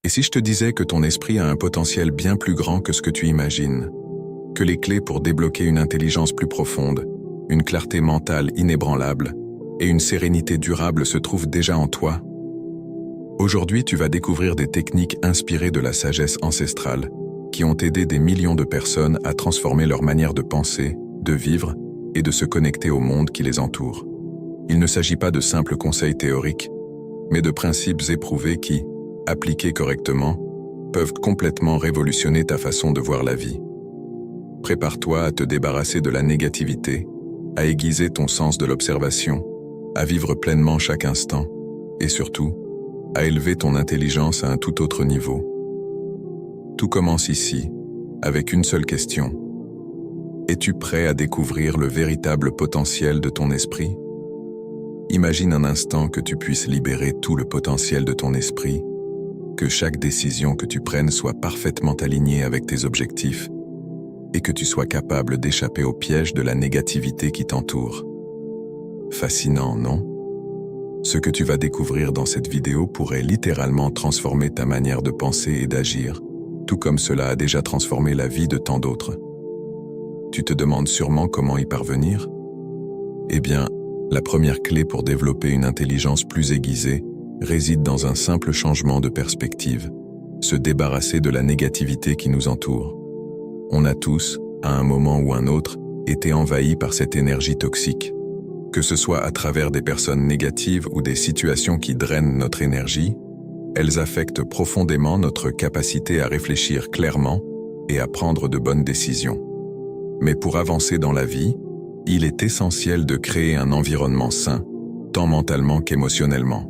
Et si je te disais que ton esprit a un potentiel bien plus grand que ce que tu imagines, que les clés pour débloquer une intelligence plus profonde, une clarté mentale inébranlable et une sérénité durable se trouvent déjà en toi? Aujourd'hui, tu vas découvrir des techniques inspirées de la sagesse ancestrale qui ont aidé des millions de personnes à transformer leur manière de penser, de vivre et de se connecter au monde qui les entoure. Il ne s'agit pas de simples conseils théoriques, mais de principes éprouvés qui, appliqués correctement, peuvent complètement révolutionner ta façon de voir la vie. Prépare-toi à te débarrasser de la négativité, à aiguiser ton sens de l'observation, à vivre pleinement chaque instant, et surtout, à élever ton intelligence à un tout autre niveau. Tout commence ici, avec une seule question. Es-tu prêt à découvrir le véritable potentiel de ton esprit? Imagine un instant que tu puisses libérer tout le potentiel de ton esprit, que chaque décision que tu prennes soit parfaitement alignée avec tes objectifs et que tu sois capable d'échapper au piège de la négativité qui t'entoure. Fascinant, non? Ce que tu vas découvrir dans cette vidéo pourrait littéralement transformer ta manière de penser et d'agir, tout comme cela a déjà transformé la vie de tant d'autres. Tu te demandes sûrement comment y parvenir? Eh bien, la première clé pour développer une intelligence plus aiguisée réside dans un simple changement de perspective, se débarrasser de la négativité qui nous entoure. On a tous, à un moment ou un autre, été envahis par cette énergie toxique. Que ce soit à travers des personnes négatives ou des situations qui drainent notre énergie, elles affectent profondément notre capacité à réfléchir clairement et à prendre de bonnes décisions. Mais pour avancer dans la vie, il est essentiel de créer un environnement sain, tant mentalement qu'émotionnellement.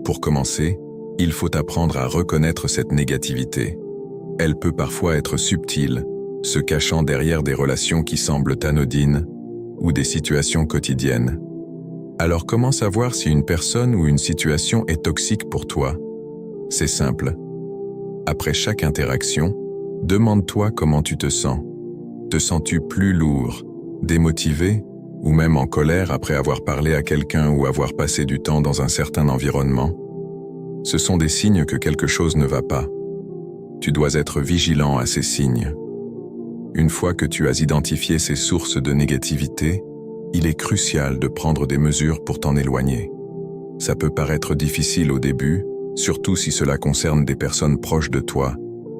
Pour commencer, il faut apprendre à reconnaître cette négativité. Elle peut parfois être subtile, se cachant derrière des relations qui semblent anodines ou des situations quotidiennes. Alors comment savoir si une personne ou une situation est toxique pour toi? C'est simple. Après chaque interaction, demande-toi comment tu te sens. Te sens-tu plus lourd, démotivé ou même en colère après avoir parlé à quelqu'un ou avoir passé du temps dans un certain environnement? Ce sont des signes que quelque chose ne va pas. Tu dois être vigilant à ces signes. Une fois que tu as identifié ces sources de négativité, il est crucial de prendre des mesures pour t'en éloigner. Ça peut paraître difficile au début, surtout si cela concerne des personnes proches de toi,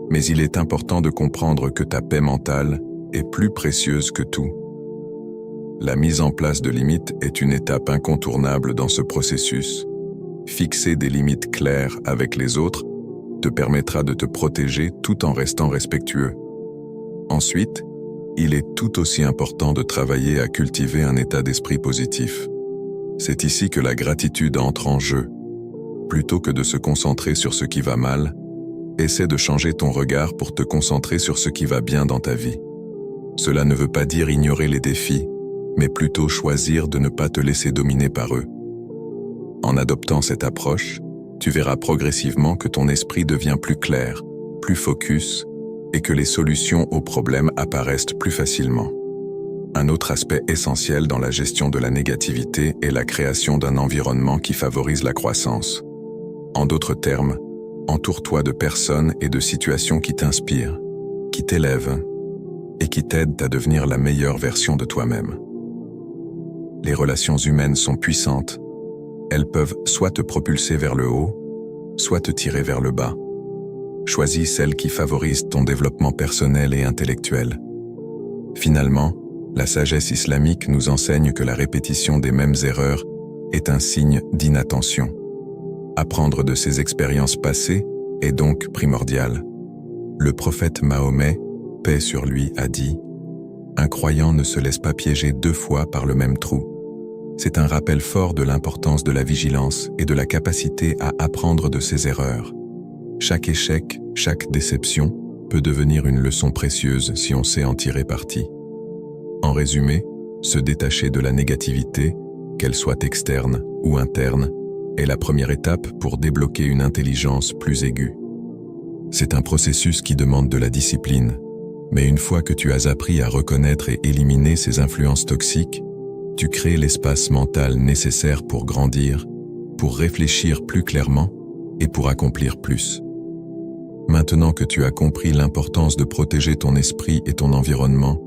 mais il est important de comprendre que ta paix mentale est plus précieuse que tout. La mise en place de limites est une étape incontournable dans ce processus. Fixer des limites claires avec les autres te permettra de te protéger tout en restant respectueux. Ensuite, il est tout aussi important de travailler à cultiver un état d'esprit positif. C'est ici que la gratitude entre en jeu. Plutôt que de se concentrer sur ce qui va mal, essaie de changer ton regard pour te concentrer sur ce qui va bien dans ta vie. Cela ne veut pas dire ignorer les défis, mais plutôt choisir de ne pas te laisser dominer par eux. En adoptant cette approche, tu verras progressivement que ton esprit devient plus clair, plus focus, et que les solutions aux problèmes apparaissent plus facilement. Un autre aspect essentiel dans la gestion de la négativité est la création d'un environnement qui favorise la croissance. En d'autres termes, entoure-toi de personnes et de situations qui t'inspirent, qui t'élèvent, et qui t'aident à devenir la meilleure version de toi-même. Les relations humaines sont puissantes. Elles peuvent soit te propulser vers le haut, soit te tirer vers le bas. Choisis celles qui favorisent ton développement personnel et intellectuel. Finalement, la sagesse islamique nous enseigne que la répétition des mêmes erreurs est un signe d'inattention. Apprendre de ses expériences passées est donc primordial. Le prophète Mahomet, paix sur lui, a dit « Un croyant ne se laisse pas piéger 2 fois par le même trou ». C'est un rappel fort de l'importance de la vigilance et de la capacité à apprendre de ses erreurs. Chaque échec, chaque déception peut devenir une leçon précieuse si on sait en tirer parti. En résumé, se détacher de la négativité, qu'elle soit externe ou interne, est la première étape pour débloquer une intelligence plus aiguë. C'est un processus qui demande de la discipline, mais une fois que tu as appris à reconnaître et éliminer ces influences toxiques, tu crées l'espace mental nécessaire pour grandir, pour réfléchir plus clairement et pour accomplir plus. Maintenant que tu as compris l'importance de protéger ton esprit et ton environnement,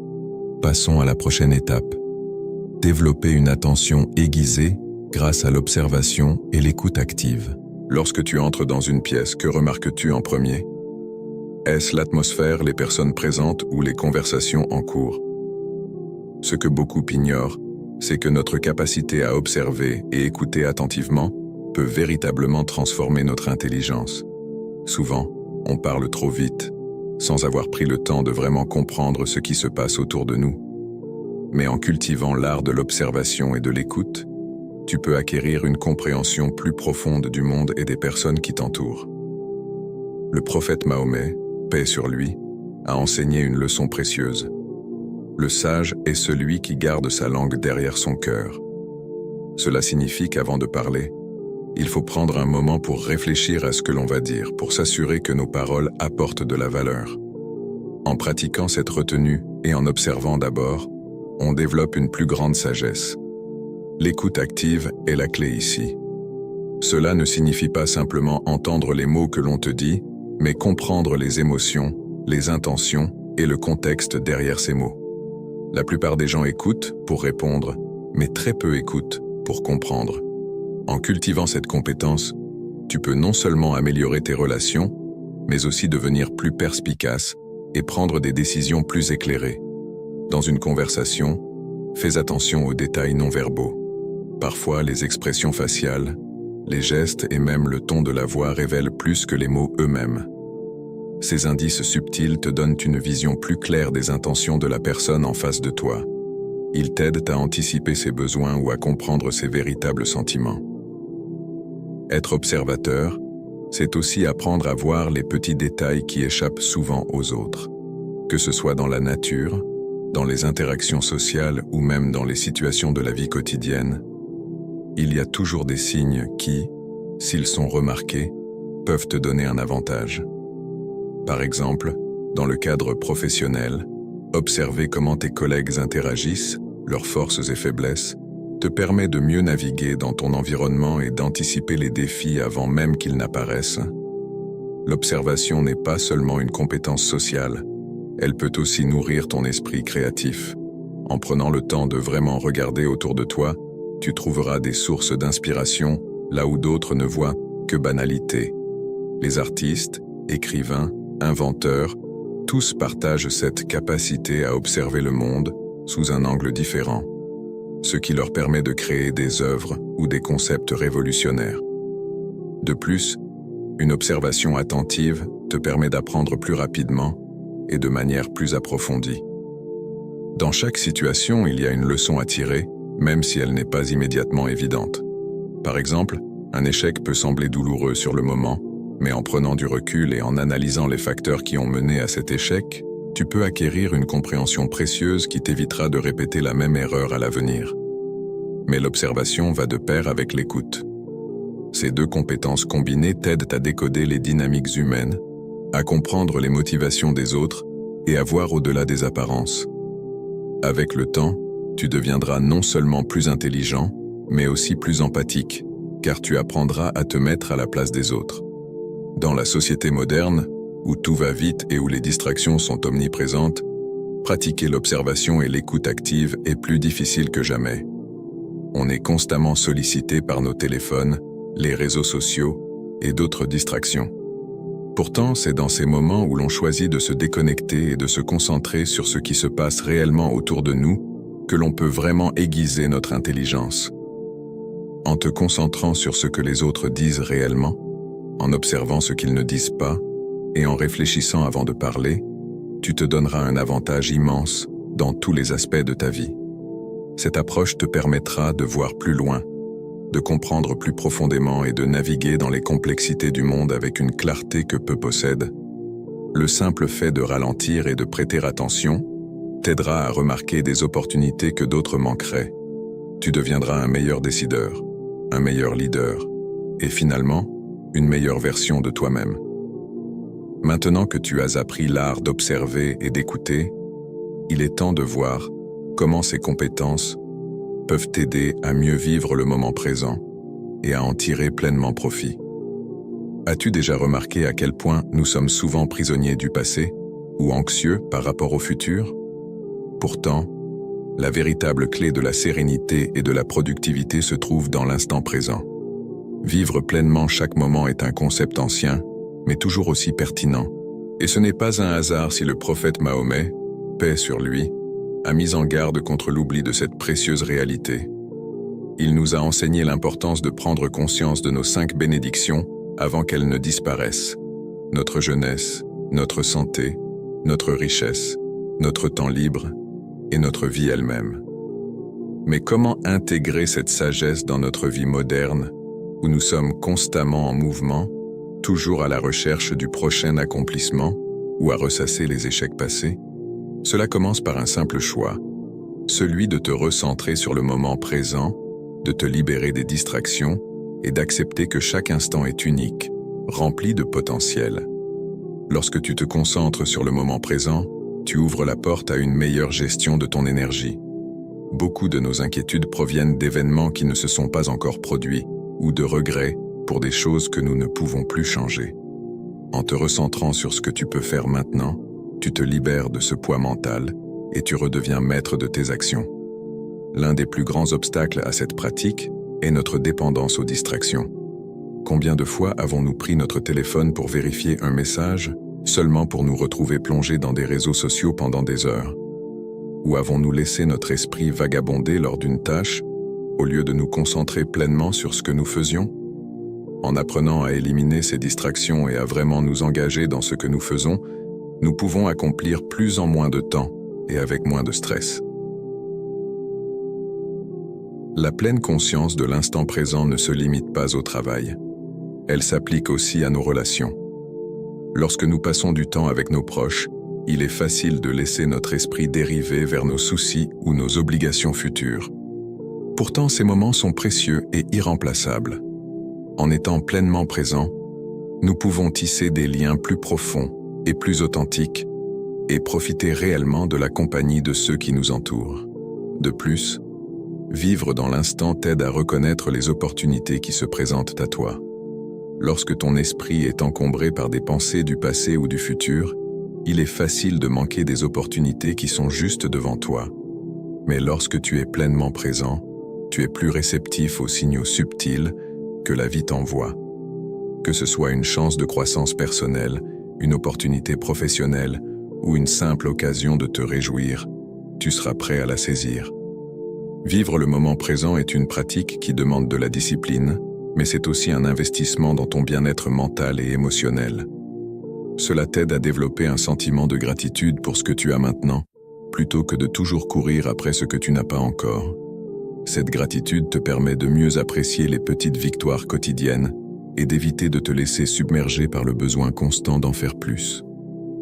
passons à la prochaine étape. Développer une attention aiguisée grâce à l'observation et l'écoute active. Lorsque tu entres dans une pièce, que remarques-tu en premier? Est-ce l'atmosphère, les personnes présentes ou les conversations en cours? Ce que beaucoup ignorent, c'est que notre capacité à observer et écouter attentivement peut véritablement transformer notre intelligence. Souvent, on parle trop vite, sans avoir pris le temps de vraiment comprendre ce qui se passe autour de nous. Mais en cultivant l'art de l'observation et de l'écoute, tu peux acquérir une compréhension plus profonde du monde et des personnes qui t'entourent. Le prophète Mahomet, paix sur lui, a enseigné une leçon précieuse. Le sage est celui qui garde sa langue derrière son cœur. Cela signifie qu'avant de parler, il faut prendre un moment pour réfléchir à ce que l'on va dire, pour s'assurer que nos paroles apportent de la valeur. En pratiquant cette retenue et en observant d'abord, on développe une plus grande sagesse. L'écoute active est la clé ici. Cela ne signifie pas simplement entendre les mots que l'on te dit, mais comprendre les émotions, les intentions et le contexte derrière ces mots. La plupart des gens écoutent pour répondre, mais très peu écoutent pour comprendre. En cultivant cette compétence, tu peux non seulement améliorer tes relations, mais aussi devenir plus perspicace et prendre des décisions plus éclairées. Dans une conversation, fais attention aux détails non verbaux. Parfois, les expressions faciales, les gestes et même le ton de la voix révèlent plus que les mots eux-mêmes. Ces indices subtils te donnent une vision plus claire des intentions de la personne en face de toi. Ils t'aident à anticiper ses besoins ou à comprendre ses véritables sentiments. Être observateur, c'est aussi apprendre à voir les petits détails qui échappent souvent aux autres. Que ce soit dans la nature, dans les interactions sociales ou même dans les situations de la vie quotidienne, il y a toujours des signes qui, s'ils sont remarqués, peuvent te donner un avantage. Par exemple, dans le cadre professionnel, observer comment tes collègues interagissent, leurs forces et faiblesses, te permet de mieux naviguer dans ton environnement et d'anticiper les défis avant même qu'ils n'apparaissent. L'observation n'est pas seulement une compétence sociale, elle peut aussi nourrir ton esprit créatif. En prenant le temps de vraiment regarder autour de toi, tu trouveras des sources d'inspiration là où d'autres ne voient que banalité. Les artistes, écrivains, inventeurs, tous partagent cette capacité à observer le monde sous un angle différent, ce qui leur permet de créer des œuvres ou des concepts révolutionnaires. De plus, une observation attentive te permet d'apprendre plus rapidement et de manière plus approfondie. Dans chaque situation, il y a une leçon à tirer, même si elle n'est pas immédiatement évidente. Par exemple, un échec peut sembler douloureux sur le moment, mais en prenant du recul et en analysant les facteurs qui ont mené à cet échec, tu peux acquérir une compréhension précieuse qui t'évitera de répéter la même erreur à l'avenir. Mais l'observation va de pair avec l'écoute. Ces deux compétences combinées t'aident à décoder les dynamiques humaines, à comprendre les motivations des autres et à voir au-delà des apparences. Avec le temps, tu deviendras non seulement plus intelligent, mais aussi plus empathique, car tu apprendras à te mettre à la place des autres. Dans la société moderne, où tout va vite et où les distractions sont omniprésentes, pratiquer l'observation et l'écoute active est plus difficile que jamais. On est constamment sollicité par nos téléphones, les réseaux sociaux et d'autres distractions. Pourtant, c'est dans ces moments où l'on choisit de se déconnecter et de se concentrer sur ce qui se passe réellement autour de nous que l'on peut vraiment aiguiser notre intelligence. En te concentrant sur ce que les autres disent réellement, en observant ce qu'ils ne disent pas et en réfléchissant avant de parler, tu te donneras un avantage immense dans tous les aspects de ta vie. Cette approche te permettra de voir plus loin, de comprendre plus profondément et de naviguer dans les complexités du monde avec une clarté que peu possèdent. Le simple fait de ralentir et de prêter attention t'aidera à remarquer des opportunités que d'autres manqueraient. Tu deviendras un meilleur décideur, un meilleur leader et finalement, une meilleure version de toi-même. Maintenant que tu as appris l'art d'observer et d'écouter, il est temps de voir comment ces compétences peuvent t'aider à mieux vivre le moment présent et à en tirer pleinement profit. As-tu déjà remarqué à quel point nous sommes souvent prisonniers du passé ou anxieux par rapport au futur? Pourtant, la véritable clé de la sérénité et de la productivité se trouve dans l'instant présent. Vivre pleinement chaque moment est un concept ancien, mais toujours aussi pertinent. Et ce n'est pas un hasard si le prophète Mahomet, paix sur lui, a mis en garde contre l'oubli de cette précieuse réalité. Il nous a enseigné l'importance de prendre conscience de nos 5 bénédictions avant qu'elles ne disparaissent. Notre jeunesse, notre santé, notre richesse, notre temps libre et notre vie elle-même. Mais comment intégrer cette sagesse dans notre vie moderne, où nous sommes constamment en mouvement, toujours à la recherche du prochain accomplissement ou à ressasser les échecs passés? Cela commence par un simple choix, celui de te recentrer sur le moment présent, de te libérer des distractions et d'accepter que chaque instant est unique, rempli de potentiel. Lorsque tu te concentres sur le moment présent, tu ouvres la porte à une meilleure gestion de ton énergie. Beaucoup de nos inquiétudes proviennent d'événements qui ne se sont pas encore produits ou de regrets pour des choses que nous ne pouvons plus changer. En te recentrant sur ce que tu peux faire maintenant, tu te libères de ce poids mental et tu redeviens maître de tes actions. L'un des plus grands obstacles à cette pratique est notre dépendance aux distractions. Combien de fois avons-nous pris notre téléphone pour vérifier un message, seulement pour nous retrouver plongés dans des réseaux sociaux pendant des heures? Ou avons-nous laissé notre esprit vagabonder lors d'une tâche, au lieu de nous concentrer pleinement sur ce que nous faisions? En apprenant à éliminer ces distractions et à vraiment nous engager dans ce que nous faisons, nous pouvons accomplir plus en moins de temps et avec moins de stress. La pleine conscience de l'instant présent ne se limite pas au travail. Elle s'applique aussi à nos relations. Lorsque nous passons du temps avec nos proches, il est facile de laisser notre esprit dériver vers nos soucis ou nos obligations futures. Pourtant, ces moments sont précieux et irremplaçables. En étant pleinement présents, nous pouvons tisser des liens plus profonds et plus authentiques et profiter réellement de la compagnie de ceux qui nous entourent. De plus, vivre dans l'instant t'aide à reconnaître les opportunités qui se présentent à toi. Lorsque ton esprit est encombré par des pensées du passé ou du futur, il est facile de manquer des opportunités qui sont juste devant toi. Mais lorsque tu es pleinement présent, tu es plus réceptif aux signaux subtils que la vie t'envoie. Que ce soit une chance de croissance personnelle, une opportunité professionnelle ou une simple occasion de te réjouir, tu seras prêt à la saisir. Vivre le moment présent est une pratique qui demande de la discipline, mais c'est aussi un investissement dans ton bien-être mental et émotionnel. Cela t'aide à développer un sentiment de gratitude pour ce que tu as maintenant, plutôt que de toujours courir après ce que tu n'as pas encore. Cette gratitude te permet de mieux apprécier les petites victoires quotidiennes et d'éviter de te laisser submerger par le besoin constant d'en faire plus.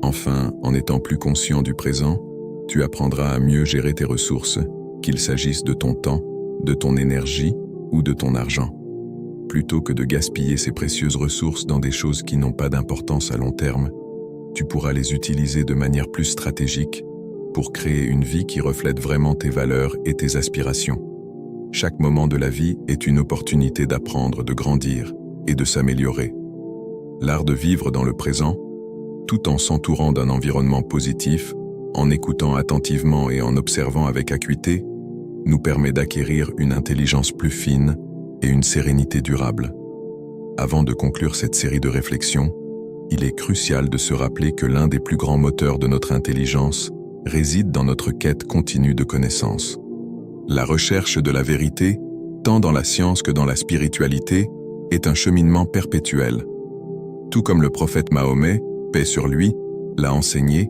Enfin, en étant plus conscient du présent, tu apprendras à mieux gérer tes ressources, qu'il s'agisse de ton temps, de ton énergie ou de ton argent. Plutôt que de gaspiller ces précieuses ressources dans des choses qui n'ont pas d'importance à long terme, tu pourras les utiliser de manière plus stratégique pour créer une vie qui reflète vraiment tes valeurs et tes aspirations. Chaque moment de la vie est une opportunité d'apprendre, de grandir et de s'améliorer. L'art de vivre dans le présent, tout en s'entourant d'un environnement positif, en écoutant attentivement et en observant avec acuité, nous permet d'acquérir une intelligence plus fine et une sérénité durable. Avant de conclure cette série de réflexions, il est crucial de se rappeler que l'un des plus grands moteurs de notre intelligence réside dans notre quête continue de connaissances. La recherche de la vérité, tant dans la science que dans la spiritualité, est un cheminement perpétuel. Tout comme le prophète Mahomet, paix sur lui, l'a enseigné,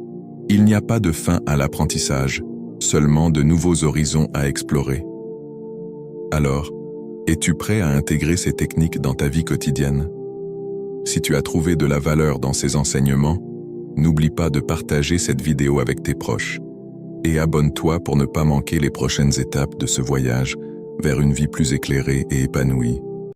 il n'y a pas de fin à l'apprentissage, seulement de nouveaux horizons à explorer. Alors, es-tu prêt à intégrer ces techniques dans ta vie quotidienne? Si tu as trouvé de la valeur dans ces enseignements, n'oublie pas de partager cette vidéo avec tes proches. Et abonne-toi pour ne pas manquer les prochaines étapes de ce voyage vers une vie plus éclairée et épanouie.